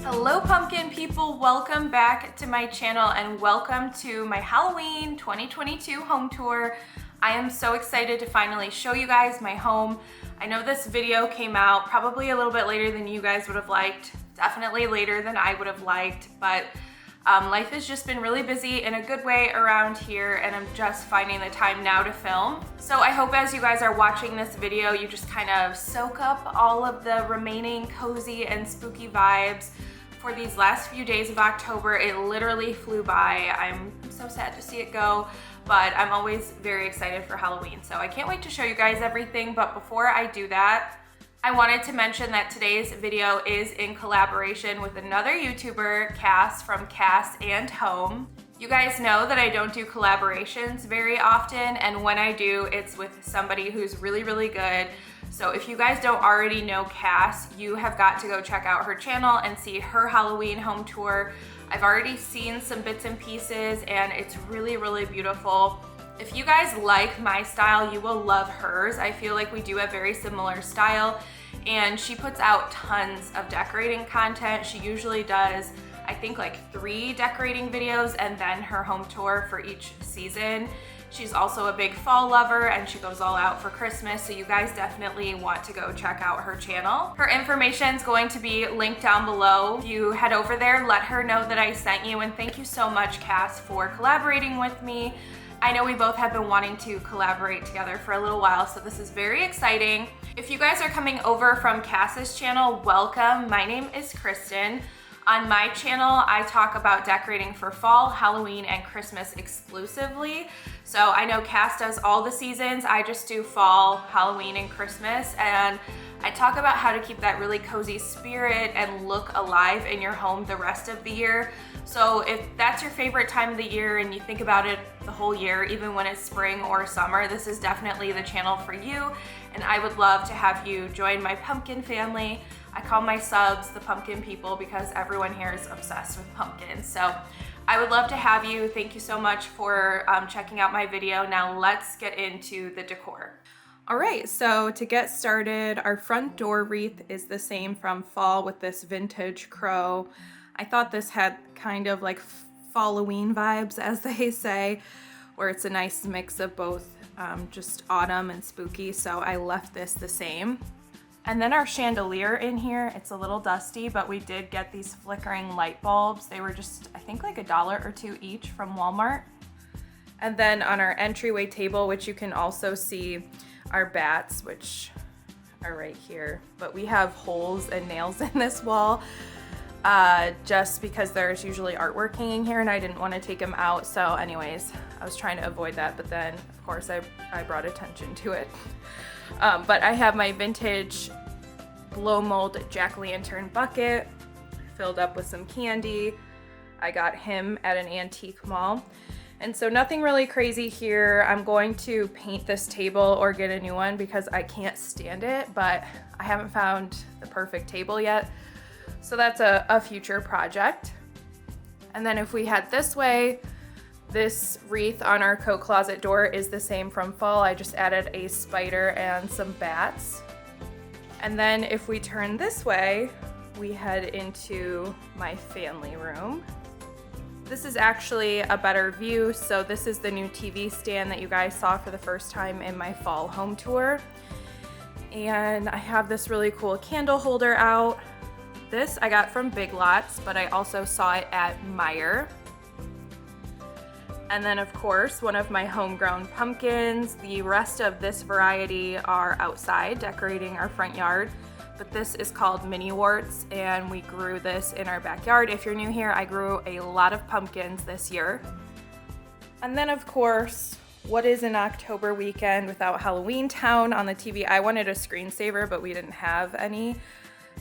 Hello pumpkin people, welcome back to my channel and welcome to my Halloween 2022 home tour. I am so excited to finally show you guys my home. I know this video came out probably a little bit later than you guys would have liked, definitely later than I would have liked, but life has just been really busy in a good way around here and I'm just finding the time now to film. So I hope as you guys are watching this video, you just kind of soak up all of the remaining cozy and spooky vibes for these last few days of October. It literally flew by. I'm so sad to see it go, but I'm always very excited for Halloween. So I can't wait to show you guys everything, but before I do that, I wanted to mention that today's video is in collaboration with another YouTuber, Cass from Cass and Home. You guys know that I don't do collaborations very often, and when I do, it's with somebody who's really, really good. So if you guys don't already know Cass, you have got to go check out her channel and see her Halloween home tour. I've already seen some bits and pieces and it's really, really beautiful. If you guys like my style, you will love hers. I feel like we do a very similar style and she puts out tons of decorating content. She usually does, I think, like 3 decorating videos and then her home tour for each season. She's also a big fall lover and she goes all out for Christmas, so you guys definitely want to go check out her channel. Her information is going to be linked down below. If you head over there, let her know that I sent you, and thank you so much, Cass, for collaborating with me. I know we both have been wanting to collaborate together for a little while, so this is very exciting. If you guys are coming over from Cass's channel, welcome. My name is Kristen. On my channel, I talk about decorating for fall, Halloween, and Christmas exclusively. So I know Cass does all the seasons. I just do fall, Halloween, and Christmas. And I talk about how to keep that really cozy spirit and look alive in your home the rest of the year. So if that's your favorite time of the year and you think about it the whole year, even when it's spring or summer, this is definitely the channel for you. And I would love to have you join my pumpkin family. I call my subs the pumpkin people because everyone here is obsessed with pumpkins. So I would love to have you. Thank you so much for checking out my video. Now let's get into the decor. All right, so to get started, our front door wreath is the same from fall with this vintage crow. I thought this had kind of like Halloween vibes, as they say, where it's a nice mix of both just autumn and spooky, so I left this the same. And then our chandelier in here, it's a little dusty, but we did get these flickering light bulbs. They were just, I think, like $1 or $2 each from Walmart. And then on our entryway table, which you can also see our bats, which are right here, but we have holes and nails in this wall just because there's usually artwork hanging here and I didn't want to take them out. So anyways, I was trying to avoid that, but then of course I brought attention to it. But I have my vintage blow mold jack-o'-lantern bucket filled up with some candy. I got him at an antique mall. And so nothing really crazy here. I'm going to paint this table or get a new one because I can't stand it, but I haven't found the perfect table yet. So that's a future project. And then if we head this way, this wreath on our coat closet door is the same from fall. I just added a spider and some bats. And then if we turn this way, we head into my family room. This is actually a better view. So this is the new TV stand that you guys saw for the first time in my fall home tour. And I have this really cool candle holder out. This I got from Big Lots, but I also saw it at Meijer. And then of course, one of my homegrown pumpkins. The rest of this variety are outside decorating our front yard, but this is called Mini Warts and we grew this in our backyard. If you're new here, I grew a lot of pumpkins this year. And then of course, what is an October weekend without Halloween Town on the TV? I wanted a screensaver, but we didn't have any.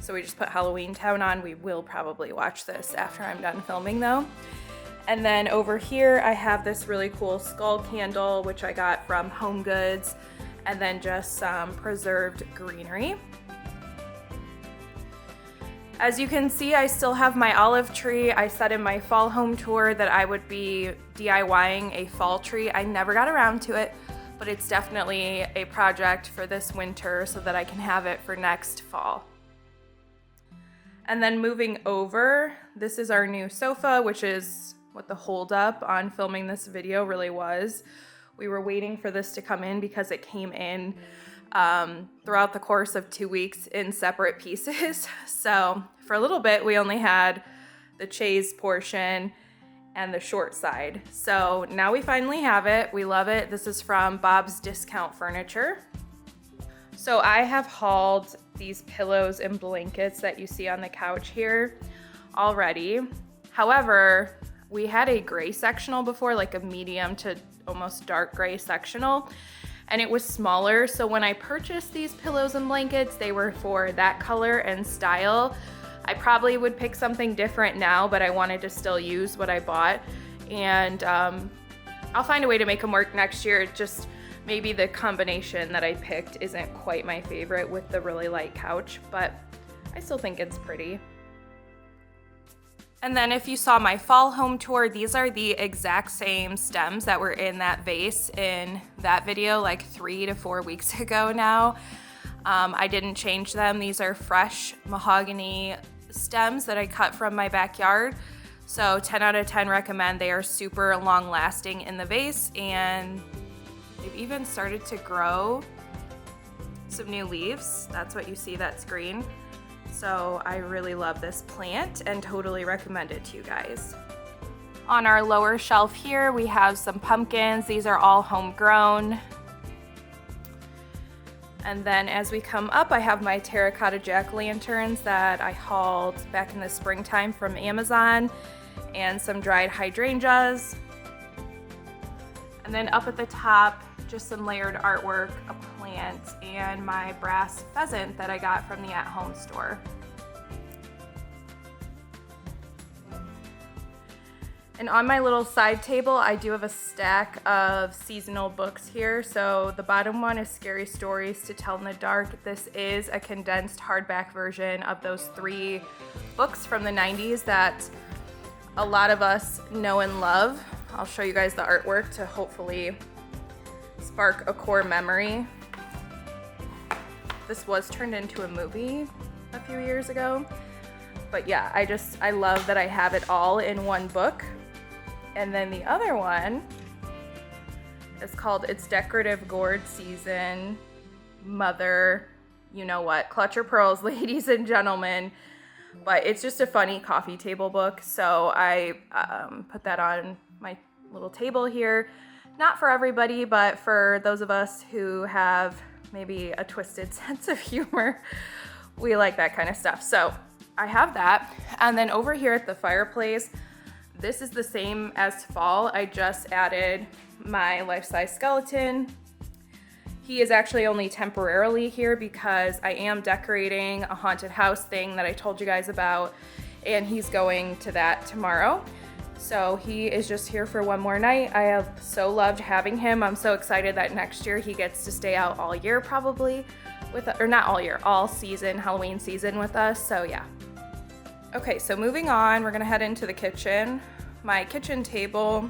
So we just put Halloween Town on. We will probably watch this after I'm done filming though. And then over here, I have this really cool skull candle, which I got from Home Goods, and then just some preserved greenery. As you can see, I still have my olive tree. I said in my fall home tour that I would be DIYing a fall tree. I never got around to it, but it's definitely a project for this winter so that I can have it for next fall. And then moving over, this is our new sofa, which is what the holdup on filming this video really was. We were waiting for this to come in because it came in throughout the course of 2 weeks in separate pieces. So for a little bit, we only had the chaise portion and the short side. So now we finally have it. We love it. This is from Bob's Discount Furniture. So I have hauled these pillows and blankets that you see on the couch here already. However, we had a gray sectional before, like a medium to almost dark gray sectional, and it was smaller. So when I purchased these pillows and blankets, they were for that color and style. I probably would pick something different now, but I wanted to still use what I bought. And I'll find a way to make them work next year. It just, maybe the combination that I picked isn't quite my favorite with the really light couch, but I still think it's pretty. And then if you saw my fall home tour, these are the exact same stems that were in that vase in that video like 3 to 4 weeks ago now. I didn't change them. These are fresh mahogany stems that I cut from my backyard. So 10 out of 10 recommend. They are super long lasting in the vase, and they've even started to grow some new leaves. That's what you see, that's green. So I really love this plant and totally recommend it to you guys. On our lower shelf here, we have some pumpkins. These are all homegrown. And then as we come up, I have my terracotta jack-o'-lanterns that I hauled back in the springtime from Amazon, and some dried hydrangeas. And then up at the top, just some layered artwork, a plant, and my brass pheasant that I got from the at-home store. And on my little side table, I do have a stack of seasonal books here. So the bottom one is Scary Stories to Tell in the Dark. This is a condensed hardback version of those 3 books from the 90s that a lot of us know and love. I'll show you guys the artwork to hopefully spark a core memory. This was turned into a movie a few years ago. But yeah, I love that I have it all in one book. And then the other one is called It's Decorative Gourd Season, Mother, you know what, clutch your pearls, ladies and gentlemen. But it's just a funny coffee table book. So I put that on my little table here. Not for everybody, but for those of us who have maybe a twisted sense of humor, we like that kind of stuff. So I have that. And then over here at the fireplace, this is the same as fall. I just added my life-size skeleton. He is actually only temporarily here because I am decorating a haunted house thing that I told you guys about, and he's going to that tomorrow. So he is just here for one more night. I have so loved having him. I'm so excited that next year he gets to stay out all year probably with, or not all year, all season, Halloween season with us. So yeah. Okay, so moving on, we're gonna head into the kitchen. My kitchen table,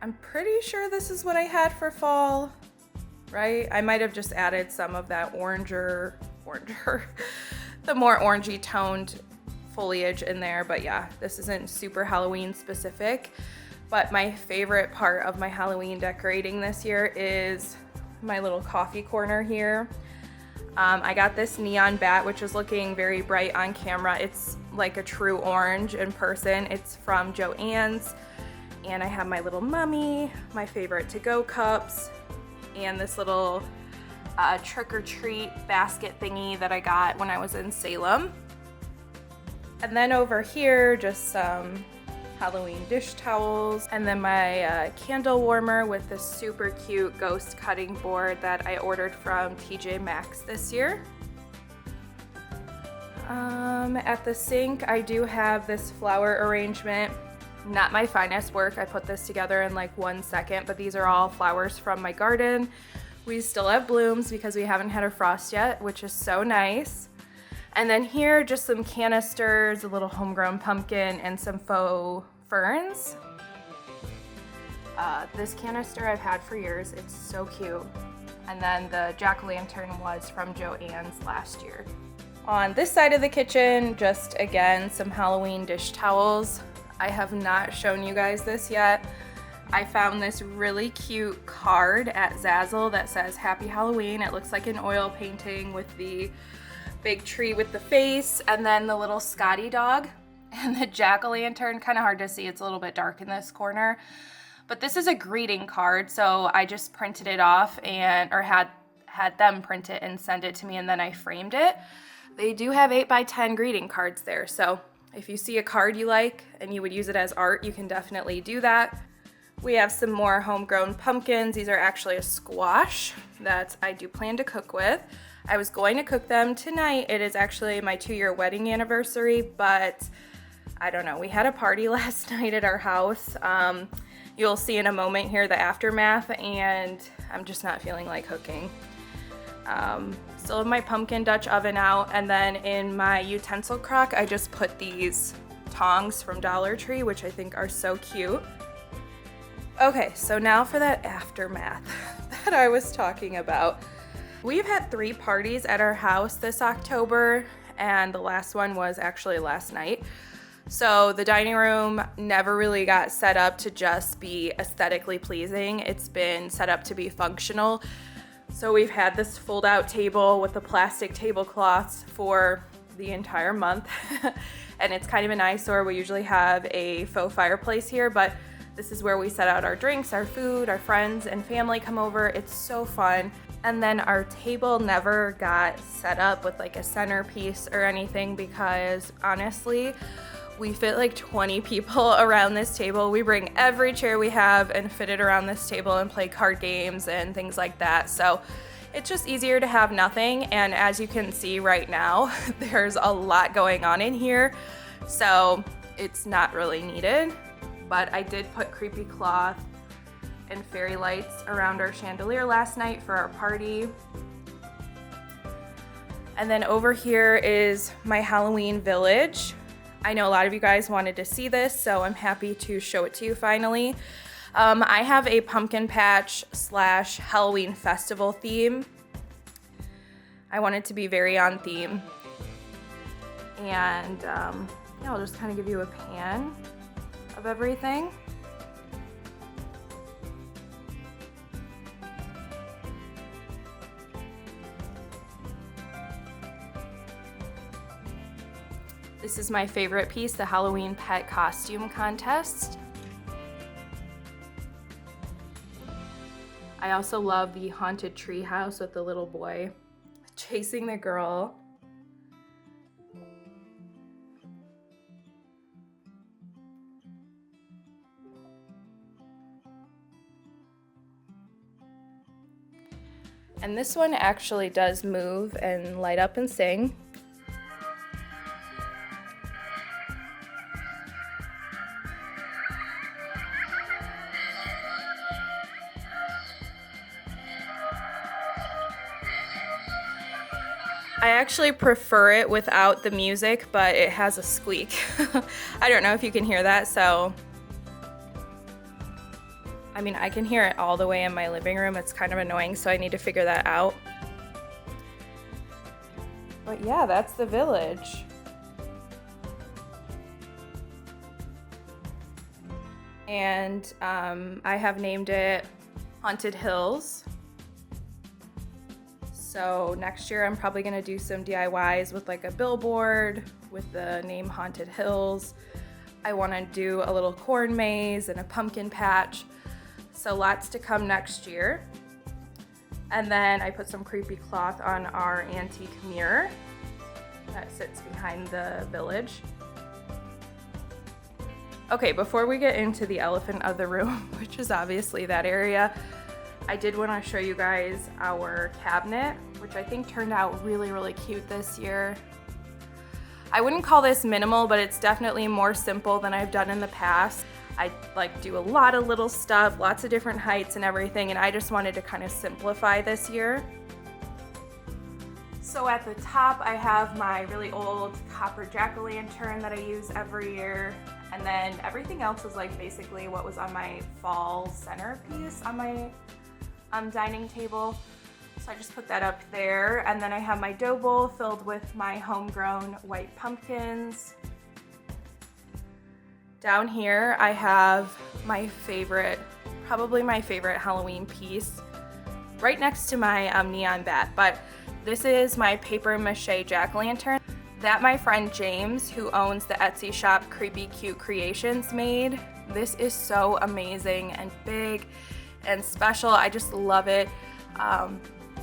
I'm pretty sure this is what I had for fall, right? I might have just added some of that oranger, the more orangey toned foliage in there, but yeah, this isn't super Halloween specific. But my favorite part of my Halloween decorating this year is my little coffee corner here. I got this neon bat, which is looking very bright on camera. It's like a true orange in person. It's from Joann's. And I have my little mummy, my favorite to-go cups, and this little trick-or-treat basket thingy that I got when I was in Salem. And then over here, just some Halloween dish towels, and then my candle warmer with this super cute ghost cutting board that I ordered from TJ Maxx this year. At the sink, I do have this flower arrangement. Not my finest work. I put this together in like 1 second, but these are all flowers from my garden. We still have blooms because we haven't had a frost yet, which is so nice. And then here, just some canisters, a little homegrown pumpkin, and some faux ferns. This canister I've had for years. It's so cute. And then the jack-o'-lantern was from Joann's last year. On this side of the kitchen, just again, some Halloween dish towels. I have not shown you guys this yet. I found this really cute card at Zazzle that says Happy Halloween. It looks like an oil painting with the big tree with the face and then the little Scotty dog and the jack-o'-lantern. Kind of hard to see, it's a little bit dark in this corner. But this is a greeting card, so I just printed it off or had them print it and send it to me, and then I framed it. They do have 8x10 greeting cards there, so if you see a card you like and you would use it as art, you can definitely do that. We have some more homegrown pumpkins. These are actually a squash that I do plan to cook with. I was going to cook them tonight. It is actually my 2-year wedding anniversary, but I don't know. We had a party last night at our house. You'll see in a moment here the aftermath, and I'm just not feeling like cooking. Still have my pumpkin Dutch oven out, and then in my utensil crock I just put these tongs from Dollar Tree, which I think are so cute. Okay, so now for that aftermath that I was talking about. We've had 3 parties at our house this October, and the last one was actually last night. So the dining room never really got set up to just be aesthetically pleasing. It's been set up to be functional. So we've had this fold-out table with the plastic tablecloths for the entire month. And it's kind of an eyesore. We usually have a faux fireplace here, but this is where we set out our drinks, our food, our friends and family come over. It's so fun. And then our table never got set up with like a centerpiece or anything because honestly, we fit like 20 people around this table. We bring every chair we have and fit it around this table and play card games and things like that. So it's just easier to have nothing. And as you can see right now, there's a lot going on in here. So it's not really needed, but I did put creepy cloth and fairy lights around our chandelier last night for our party. And then over here is my Halloween village. I know a lot of you guys wanted to see this, so I'm happy to show it to you finally. I have a pumpkin patch / Halloween festival theme. I want it to be very on theme. And yeah, I'll just kind of give you a pan of everything. This is my favorite piece, the Halloween pet costume contest. I also love the haunted tree house with the little boy chasing the girl. And this one actually does move and light up and sing. I actually prefer it without the music, but it has a squeak. I don't know if you can hear that, so I mean, I can hear it all the way in my living room. It's kind of annoying, so I need to figure that out. But yeah, that's the village. And I have named it Haunted Hills. So next year I'm probably gonna do some DIYs with like a billboard with the name Haunted Hills. I wanna do a little corn maze and a pumpkin patch. So lots to come next year. And then I put some creepy cloth on our antique mirror that sits behind the village. Okay, before we get into the elephant of the room, which is obviously that area, I did want to show you guys our cabinet, which I think turned out really, really cute this year. I wouldn't call this minimal, but it's definitely more simple than I've done in the past. I like do a lot of little stuff, lots of different heights and everything, and I just wanted to kind of simplify this year. So at the top, I have my really old copper jack-o'-lantern that I use every year. And then everything else is like basically what was on my fall centerpiece on my dining table. So I just put that up there. And then I have my dough bowl filled with my homegrown white pumpkins. Down here, I have my favorite, probably my favorite Halloween piece right next to my neon bat. But this is my paper mache jack-o'-lantern that my friend James, who owns the Etsy shop Creepy Cute Creations, made. This is so amazing and big and special. I just love it.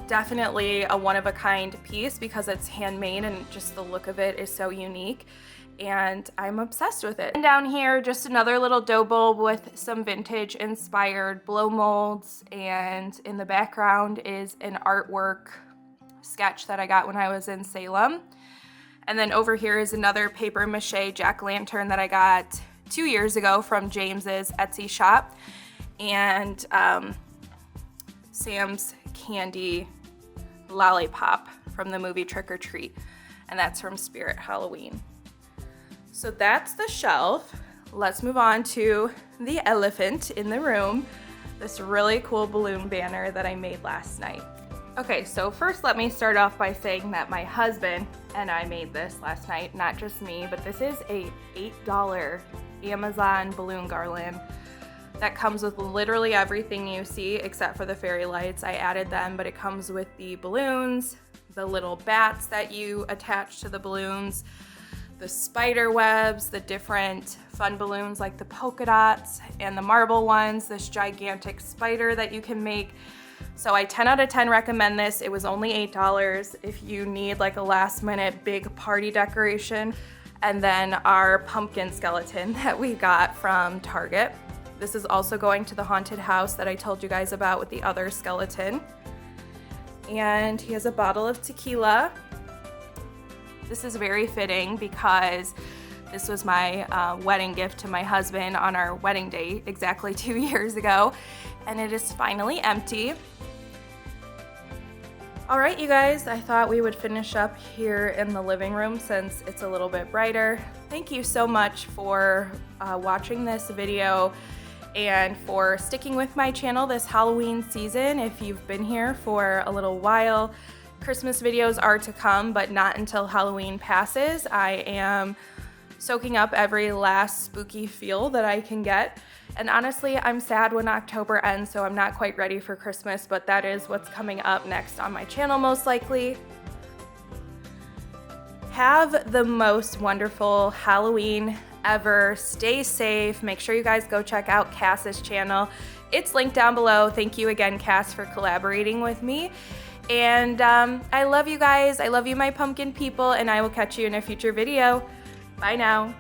Definitely a one-of-a-kind piece because it's handmade and just the look of it is so unique. And I'm obsessed with it. And down here, just another little dough bowl with some vintage inspired blow molds. And in the background is an artwork sketch that I got when I was in Salem. And then over here is another paper mache jack-o'-lantern that I got 2 years ago from James's Etsy shop. And Sam's candy lollipop from the movie Trick or Treat. And that's from Spirit Halloween. So that's the shelf. Let's move on to the elephant in the room, this really cool balloon banner that I made last night. Okay, so first let me start off by saying that my husband and I made this last night, not just me, but this is a $8 Amazon balloon garland that comes with literally everything you see except for the fairy lights. I added them, but it comes with the balloons, the little bats that you attach to the balloons, the spider webs, the different fun balloons like the polka dots and the marble ones, this gigantic spider that you can make. So I 10 out of 10 recommend this. It was only $8 if you need like a last minute big party decoration. And then our pumpkin skeleton that we got from Target. This is also going to the haunted house that I told you guys about with the other skeleton. And he has a bottle of tequila. This is very fitting because this was my wedding gift to my husband on our wedding day exactly 2 years ago. And it is finally empty. All right, you guys, I thought we would finish up here in the living room since it's a little bit brighter. Thank you so much for watching this video and for sticking with my channel this Halloween season. If you've been here for a little while, Christmas videos are to come, but not until Halloween passes. I am soaking up every last spooky feel that I can get. And honestly, I'm sad when October ends, so I'm not quite ready for Christmas, but that is what's coming up next on my channel most likely. Have the most wonderful Halloween ever. Stay safe. Make sure you guys go check out Cass's channel. It's linked down below. Thank you again, Cass, for collaborating with me. And I love you guys. I love you, my pumpkin people, and I will catch you in a future video. Bye now.